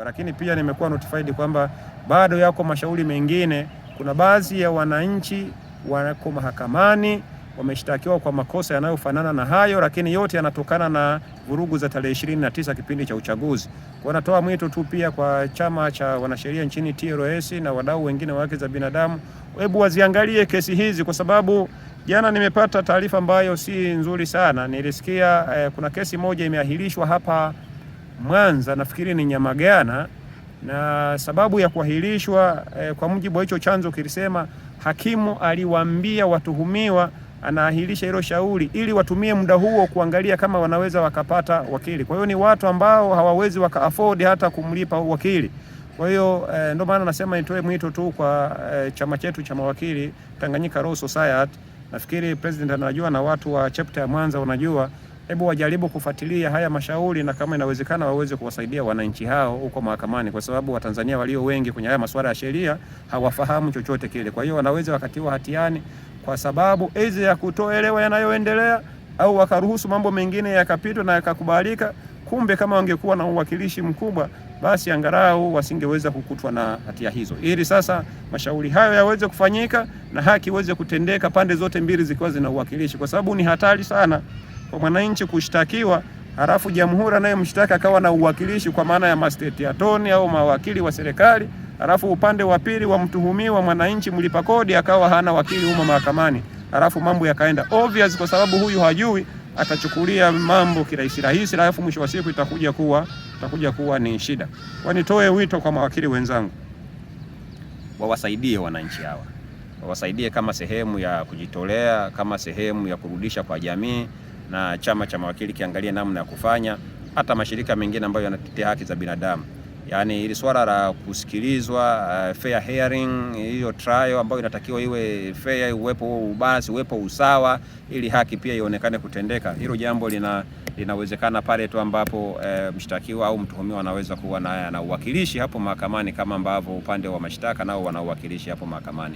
Lakini pia nimekuwa notified kwamba bado yako mashauri mengine. Kuna baadhi ya wananchi wako mahakamani wameshtakiwa kwa makosa yanayofanana na hayo, lakini yote yanatokana na vurugu za tarehe 29 kipindi cha uchaguzi. Kwa natoa mwito tu pia kwa chama cha wanasheria nchini TLS na wadau wengine wa haki za binadamu, hebu waziangalie kesi hizi, kwa sababu jana nimepata taarifa ambayo si nzuri sana. Nilisikia kuna kesi moja imeahirishwa hapa Mwanza, nafikiri ni Nyamagana, na sababu ya kuahirishwa kwa mujibu wa hicho chanzo kilisema hakimu aliwaambia watuhumiwa anaahirisha hilo shauri ili watumie muda huo kuangalia kama wanaweza wakapata wakili. Kwa hiyo ni watu ambao hawawezi waka afford hata kumlipa wakili. Kwa hiyo ndio maana nasema nitoe mwito tu kwa chama chetu cha mawakili Tanganyika Law Society. Nafikiri president anajua na watu wa chapter ya Mwanza wanajua. Hebu wajaribu kufuatilia haya mashauri na kama inawezekana waweze kuwasaidia wananchi hao huko mahakamani, kwa sababu Watanzania walio wengi kwenye haya masuala ya sheria hawafahamu chochote kile. Kwa hiyo wanaweza wakatiwa hatiani kwa sababu aidha ya kutoelewa yanayoendelea au wakaruhusu mambo mengine yakapitwa na yakakubalika. Kumbe kama wangekuwa na uwakilishi mkubwa, basi angalau wasingeweza kukutwa na hatia hizo. Ili sasa mashauri hayo yaweze kufanyika na haki iweze kutendeka pande zote mbili zikiwa zina uwakilishi, kwa sababu ni hatari sana kwa mwananchi kushtakiwa halafu jamhuri anayemshtaka akawa na uwakilishi kwa maana ya mastate attorney au mawakili wa serikali, halafu upande wa pili wa mtuhumiwa mwananchi mlipa kodi akawa hana wakili humo mahakamani, halafu mambo yakaenda obvious, kwa sababu huyu hajui, atachukulia mambo kirahisi rahisi, halafu mwisho wa siku itakuja kuwa ni shida. Kwa nitoe wito kwa mawakili wenzangu wawasaidie wananchi hawa, wawasaidie kama sehemu ya kujitolea, kama sehemu ya kurudisha kwa jamii, na chama cha mawakili kiangalie namna ya kufanya, hata mashirika mengine ambayo yanatetea haki za binadamu. Yaani ili swala la kusikilizwa, fair hearing, hiyo trial ambayo inatakiwa iwe fair, uwepo ubasi, uwepo usawa, ili haki pia ionekane kutendeka. Hilo jambo linawezekana pale tu ambapo mshtakiwa au mtuhumiwa anaweza kuwa na uwakilishi hapo mahakamani, kama ambavyo upande wa mashtaka nao wana uwakilishi hapo mahakamani.